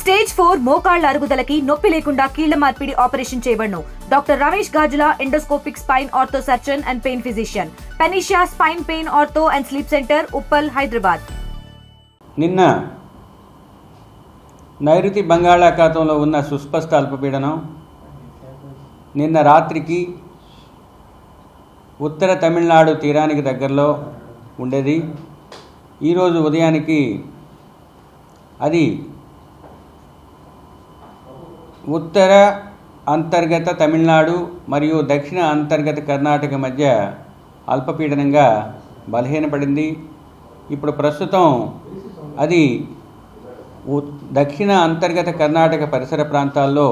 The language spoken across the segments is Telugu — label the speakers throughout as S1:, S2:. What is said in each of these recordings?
S1: స్టేజ్ 4 మోకాళ్ల అరుగుదలకి నొప్పి లేకుండా కీళ్ల మార్పిడి ఆపరేషన్ చేయబడును. Doctor Ramesh Gajula, endoscopic spine ortho surgeon and pain physician, పెనిషియా spine pain ortho and sleep centre, Uppal, Hyderabad.
S2: నిన్న నైరుతి బంగాళాఖాతంలో ఉన్న సుస్పష్ట అల్పపీడనం నిన్న రాత్రికి ఉత్తర తమిళనాడు తీరానికి దగ్గరలో ఉండేది. ఈరోజు ఉదయానికి అది ఉత్తర అంతర్గత తమిళనాడు మరియు దక్షిణ అంతర్గత కర్ణాటక మధ్య అల్పపీడనంగా బలహీనపడింది. ఇప్పుడు ప్రస్తుతం అది దక్షిణ అంతర్గత కర్ణాటక పరిసర ప్రాంతాల్లో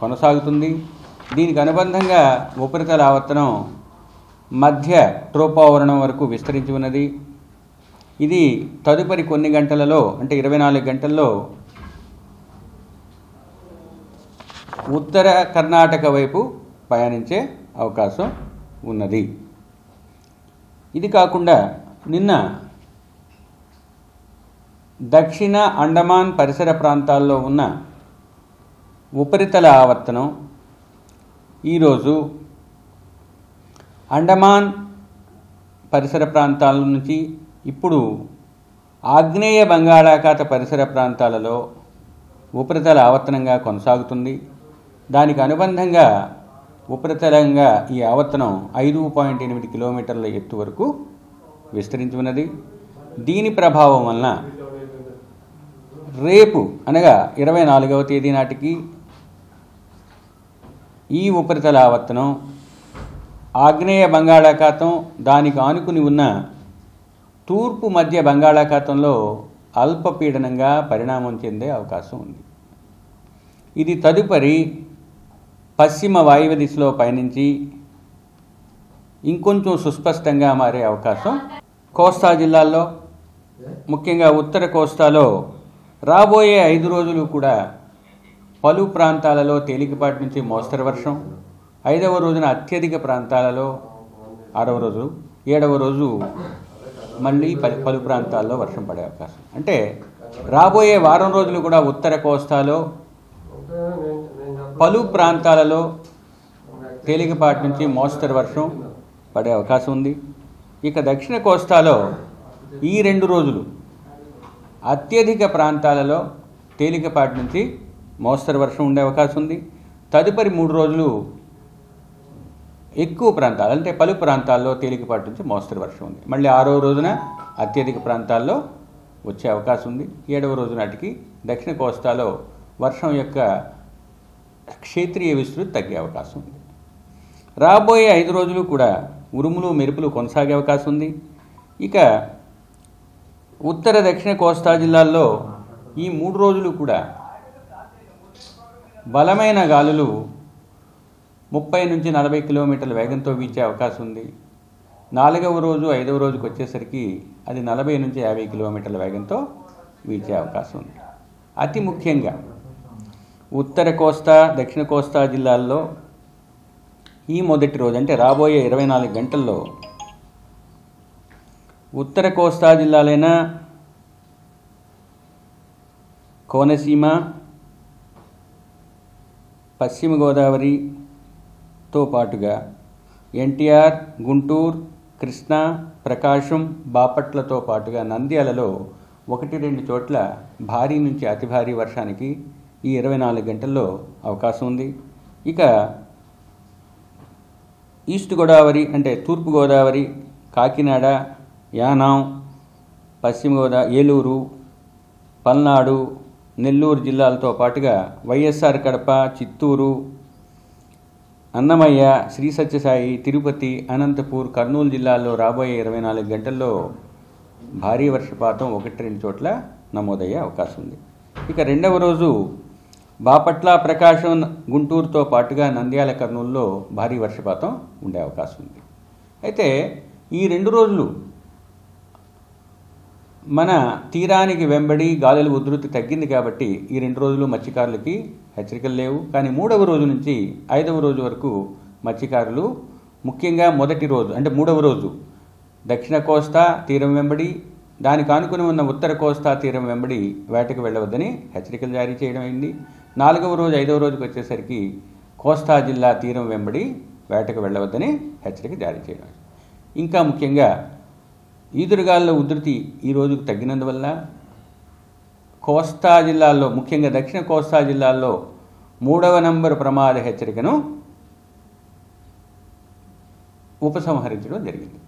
S2: కొనసాగుతుంది. దీనికి అనుబంధంగా ఉపరితల ఆవర్తనం మధ్య ట్రోపావరణం వరకు విస్తరించి ఉన్నది. ఇది తదుపరి కొన్ని గంటలలో అంటే 24 గంటల్లో ఉత్తర కర్ణాటక వైపు పయనించే అవకాశం ఉన్నది. ఇది కాకుండా నిన్న దక్షిణ అండమాన్ పరిసర ప్రాంతాల్లో ఉన్న ఉపరితల ఆవర్తనం ఈరోజు అండమాన్ పరిసర ప్రాంతాల నుంచి ఇప్పుడు ఆగ్నేయ బంగాళాఖాత పరిసర ప్రాంతాలలో ఉపరితల ఆవర్తనంగా కొనసాగుతుంది. దానికి అనుబంధంగా ఉపరితలంగా ఈ ఆవర్తనం 5.8 కిలోమీటర్ల ఎత్తు వరకు విస్తరించి ఉన్నది. దీని ప్రభావం వలన రేపు అనగా 24వ తేదీ నాటికి ఈ ఉపరితల ఆవర్తనం ఆగ్నేయ బంగాళాఖాతం దానికి ఆనుకుని ఉన్న తూర్పు మధ్య బంగాళాఖాతంలో అల్పపీడనంగా పరిణామం చెందే అవకాశం ఉంది. ఇది తదుపరి పశ్చిమ వాయువ్య దిశలో పయనించి ఇంకొంచెం సుస్పష్టంగా మారే అవకాశం కోస్తా జిల్లాల్లో, ముఖ్యంగా ఉత్తర కోస్తాలో రాబోయే 5 రోజులు కూడా పలు ప్రాంతాలలో తేలికపాటి నుంచి మోస్తరు వర్షం, 5వ రోజున అత్యధిక ప్రాంతాలలో, 6వ రోజు 7వ రోజు మళ్ళీ పలు ప్రాంతాల్లో వర్షం పడే అవకాశం. అంటే రాబోయే వారం రోజులు కూడా ఉత్తర కోస్తాలో పలు ప్రాంతాలలో తేలికపాటి నుంచి మోస్తరు వర్షం పడే అవకాశం ఉంది. ఇక దక్షిణ కోస్తాలో ఈ 2 రోజులు అత్యధిక ప్రాంతాలలో తేలికపాటి నుంచి మోస్తరు వర్షం ఉండే అవకాశం ఉంది. తదుపరి 3 రోజులు ఎక్కువ ప్రాంతాలు అంటే పలు ప్రాంతాల్లో తేలికపాటి నుంచి మోస్తరు వర్షం ఉంది. మళ్ళీ 6వ రోజున అత్యధిక ప్రాంతాల్లో వచ్చే అవకాశం ఉంది. 7వ రోజు నాటికి దక్షిణ కోస్తాలో వర్షం యొక్క క్షేత్రీయ విస్తృతి తగ్గే అవకాశం ఉంది. రాబోయే 5 రోజులు కూడా ఉరుములు మెరుపులు కొనసాగే అవకాశం ఉంది. ఇక ఉత్తర దక్షిణ కోస్తా జిల్లాల్లో ఈ 3 రోజులు కూడా బలమైన గాలులు 30 నుంచి 40 కిలోమీటర్ల వేగంతో వీచే అవకాశం ఉంది. 4వ రోజు 5వ రోజుకి వచ్చేసరికి అది 40 నుంచి 50 కిలోమీటర్ల వేగంతో వీచే అవకాశం ఉంది. అతి ముఖ్యంగా ఉత్తర కోస్తా దక్షిణ కోస్తా జిల్లాల్లో ఈ మొదటి రోజు అంటే రాబోయే 24 గంటల్లో ఉత్తర కోస్తా జిల్లాలైన కోనసీమ, పశ్చిమ గోదావరితో పాటుగా ఎన్టీఆర్, గుంటూరు, కృష్ణా, ప్రకాశం, బాపట్లతో పాటుగా నంద్యాలలో 1-2 చోట్ల భారీ నుంచి అతి భారీ వర్షానికి ఈ 24 గంటల్లో అవకాశం ఉంది. ఇక ఈస్ట్ గోదావరి అంటే తూర్పు గోదావరి, కాకినాడ, యానాం, పశ్చిమ గోదావరి, ఏలూరు, పల్నాడు, నెల్లూరు జిల్లాలతో పాటుగా వైఎస్ఆర్ కడప, చిత్తూరు, అన్నమయ్య, శ్రీ సత్యసాయి, తిరుపతి, అనంతపూర్, కర్నూలు జిల్లాల్లో రాబోయే 24 గంటల్లో భారీ వర్షపాతం 1-2 చోట్ల నమోదయ్యే అవకాశం ఉంది. ఇక 2వ రోజు బాపట్ల, ప్రకాశం, గుంటూరుతో పాటుగా నంద్యాల, కర్నూలులో భారీ వర్షపాతం ఉండే అవకాశం ఉంది. అయితే ఈ 2 రోజులు మన తీరానికి వెంబడి గాలుల ఉధృతి తగ్గింది కాబట్టి ఈ 2 రోజులు మత్స్యకారులకి హెచ్చరికలు లేవు. కానీ 3వ రోజు నుంచి 5వ రోజు వరకు మత్స్యకారులు ముఖ్యంగా మొదటి రోజు అంటే 3వ రోజు దక్షిణ కోస్తా తీరం వెంబడి దానికి ఆనుకుని ఉన్న ఉత్తర కోస్తా తీరం వెంబడి వేటకు వెళ్ళవద్దని హెచ్చరికలు జారీ చేయడం అయింది. 4వ రోజు 5వ రోజుకి వచ్చేసరికి కోస్తా జిల్లా తీరం వెంబడి వేటకు వెళ్ళవద్దని హెచ్చరిక జారీ చేయడం. ఇంకా ముఖ్యంగా ఈదురుగాలుల ఉధృతి ఈ రోజుకు తగ్గినందువల్ల కోస్తా జిల్లాల్లో, ముఖ్యంగా దక్షిణ కోస్తా జిల్లాల్లో 3వ నంబరు ప్రమాద హెచ్చరికను ఉపసంహరించడం జరిగింది.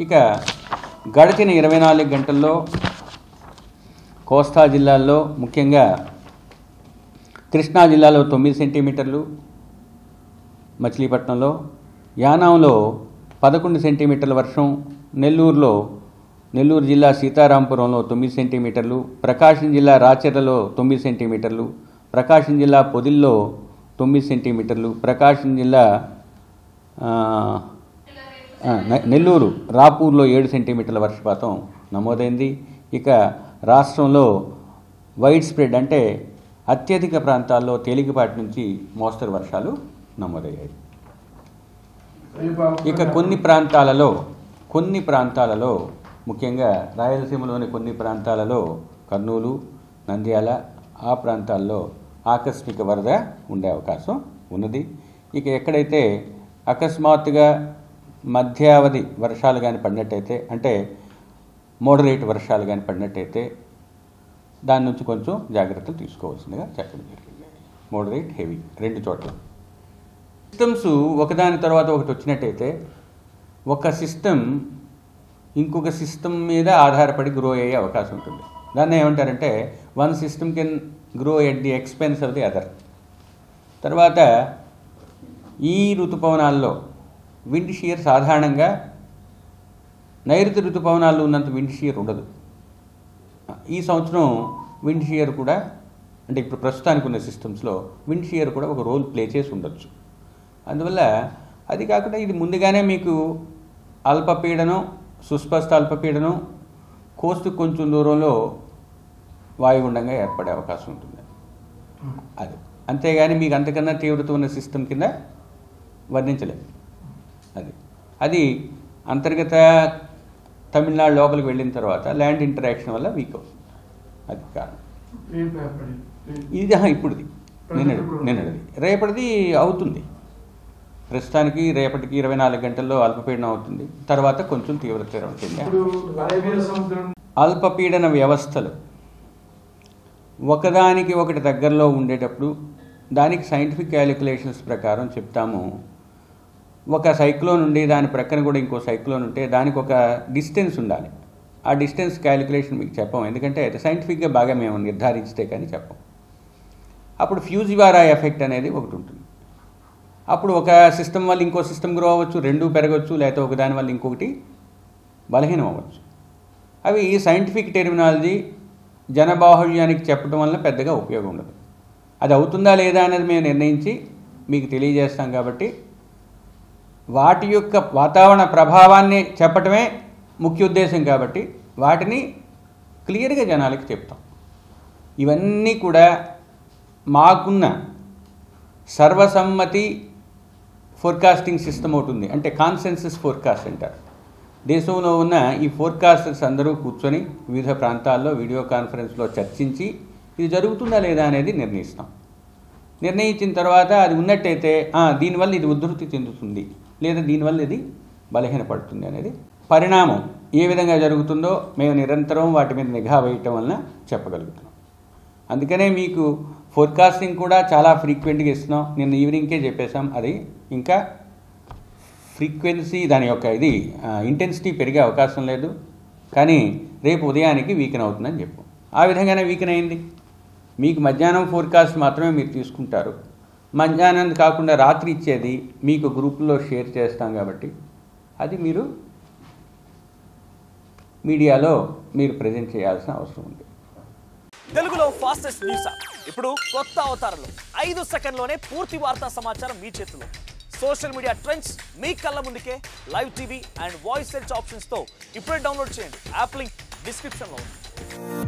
S2: ఇక గడిచిన 24 గంటల్లో కోస్తా జిల్లాల్లో, ముఖ్యంగా కృష్ణా జిల్లాలో 9 సెంటీమీటర్లు, మచిలీపట్నంలో, యానాంలో 11 సెంటీమీటర్ల వర్షం, నెల్లూరు జిల్లా సీతారాంపురంలో 9 సెంటీమీటర్లు, ప్రకాశం జిల్లా రాచర్లలో 9 సెంటీమీటర్లు, ప్రకాశం జిల్లా పొదిల్లో 9 సెంటీమీటర్లు, ప్రకాశం జిల్లా నెల్లూరు రాపూర్లో 7 సెంటీమీటర్ల వర్షపాతం నమోదైంది. ఇక రాష్ట్రంలో వైడ్ స్ప్రెడ్ అంటే అత్యధిక ప్రాంతాల్లో తేలికపాటి నుంచి మోస్తరు వర్షాలు నమోదయ్యాయి. ఇక కొన్ని ప్రాంతాలలో ముఖ్యంగా రాయలసీమలోని కొన్ని ప్రాంతాలలో, కర్నూలు, నంద్యాల ఆ ప్రాంతాల్లో ఆకస్మిక వరద ఉండే అవకాశం ఉన్నది. ఇక ఎక్కడైతే అకస్మాత్తుగా మధ్యావధి వర్షాలు కానీ పడినట్టయితే, అంటే మోడరేట్ వర్షాలు కానీ పడినట్టయితే దాని నుంచి కొంచెం జాగ్రత్తలు తీసుకోవాల్సిందిగా చెప్పడం జరిగింది. మోడరేట్, హెవీ 2 చోట్ల. సిస్టమ్స్ ఒకదాని తర్వాత ఒకటి వచ్చినట్టయితే ఒక సిస్టమ్ ఇంకొక సిస్టమ్ మీద ఆధారపడి గ్రో అయ్యే అవకాశం ఉంటుంది. దాన్ని ఏమంటారంటే one system can grow at the expense of the other. తర్వాత ఈ ఋతుపవనాల్లో విండ్ షియర్ సాధారణంగా నైరుతి ఋతుపవనాల్లో ఉన్నంత విండ్ షియర్ ఉండదు. ఈ సంవత్సరం విండ్ షియర్ కూడా, అంటే ఇప్పుడు ప్రస్తుతానికి ఉన్న సిస్టమ్స్లో విండ్ షియర్ కూడా ఒక రోల్ ప్లే చేసి ఉండొచ్చు. అందువల్ల అది కాకుండా ఇది ముందుగానే మీకు అల్పపీడనం, సుస్పష్ట అల్పపీడనం కోస్టుకు కొంచెం దూరంలో వాయుగుండంగా ఏర్పడే అవకాశం ఉంటుంది. అది అంతేగాని మీకు అంతకన్నా తీవ్రత ఉన్న సిస్టమ్ కింద వర్ణించలేదు. అది అంతర్గత తమిళనాడు లోపలికి వెళ్ళిన తర్వాత ల్యాండ్ ఇంటరాక్షన్ వల్ల వీక్ అవుతుంది. అది కారణం. ఇది ఇప్పుడుది, నిన్నటిది, రేపటిది అవుతుంది. ప్రస్తుతానికి రేపటికి 24 గంటల్లో అల్పపీడనం అవుతుంది. తర్వాత కొంచెం తీవ్రత ఉంటుంది. అల్పపీడన వ్యవస్థలు ఒకదానికి ఒకటి దగ్గరలో ఉండేటప్పుడు దానికి సైంటిఫిక్ క్యాలిక్యులేషన్స్ ప్రకారం చెప్తాము. ఒక సైక్లోన్ ఉండి దాని ప్రక్కన కూడా ఇంకో సైక్లోన్ ఉంటే దానికి ఒక డిస్టెన్స్ ఉండాలి. ఆ డిస్టెన్స్ క్యాలిక్యులేషన్ మీకు చెప్పం, ఎందుకంటే సైంటిఫిక్గా బాగా మేము నిర్ధారించితే కానీ చెప్పం. అప్పుడు ఫ్యూజివారా ఎఫెక్ట్ అనేది ఒకటి ఉంటుంది. అప్పుడు ఒక సిస్టమ్ వల్ల ఇంకో సిస్టమ్ గ్రో అవ్వచ్చు, 2 పెరగవచ్చు, లేకపోతే ఒకదాని వల్ల ఇంకొకటి బలహీనం అవ్వచ్చు. అవి సైంటిఫిక్ టెర్మినాలజీ జనబాహుళ్యానికి చెప్పడం వల్ల పెద్దగా ఉపయోగం ఉండదు. అది అవుతుందా లేదా అనేది మేము నిర్ణయించి మీకు తెలియజేస్తాం. కాబట్టి వాటి యొక్క వాతావరణ ప్రభావాన్ని చెప్పటమే ముఖ్య ఉద్దేశం. కాబట్టి వాటిని క్లియర్గా జనాలకి చెప్తాం. ఇవన్నీ కూడా మాకున్న సర్వసమ్మతి ఫోర్కాస్టింగ్ సిస్టమ్ ఒకటి ఉంది, అంటే కాన్సెన్సస్ ఫోర్కాస్ట్ అంటారు. దేశంలో ఉన్న ఈ ఫోర్కాస్టర్స్ అందరూ కూర్చొని వివిధ ప్రాంతాల్లో వీడియో కాన్ఫరెన్స్లో చర్చించి ఇది జరుగుతుందా లేదా అనేది నిర్ణయిస్తాం. నిర్ణయించిన తర్వాత అది ఉన్నట్టయితే దీనివల్ల ఇది ఉధృతి చెందుతుంది, లేదా దీనివల్ల ఇది బలహీనపడుతుంది అనేది పరిణామం ఏ విధంగా జరుగుతుందో మేము నిరంతరం వాటి మీద నిఘా వేయటం వలన చెప్పగలుగుతున్నాం. అందుకనే మీకు ఫోర్కాస్టింగ్ కూడా చాలా ఫ్రీక్వెంట్గా ఇస్తున్నాం. నిన్న ఈవినింగ్కే చెప్పేశాం. అది ఇంకా ఫ్రీక్వెన్సీ దాని యొక్క ఇంటెన్సిటీ పెరిగే అవకాశం లేదు, కానీ రేపు ఉదయానికి వీకెన్ అవుతుందని చెప్పు. ఆ విధంగానే వీకెన్ అయింది. మీకు మధ్యాహ్నం ఫోర్కాస్ట్ మాత్రమే మీరు తీసుకుంటారు. మధ్యాహ్నం కాకుండా రాత్రి ఇచ్చేది మీకు గ్రూపుల్లో షేర్ చేస్తాం. కాబట్టి అది మీరు మీడియాలో మీరు ప్రజెంట్ చేయాల్సిన అవసరం ఉంది.
S3: తెలుగులో ఫాస్టెస్ట్ న్యూస్ ఇప్పుడు కొత్త అవతారంలో 5 సెకండ్లోనే పూర్తి వార్తా సమాచారం మీ చేతిలో. సోషల్ మీడియా ట్రెండ్స్ మీ కళ్ళ ముందుకే live TV and voice search options తో ఇప్పుడే డౌన్లోడ్ చేయండి. యాప్ లింక్ డిస్క్రిప్షన్లో ఉంది.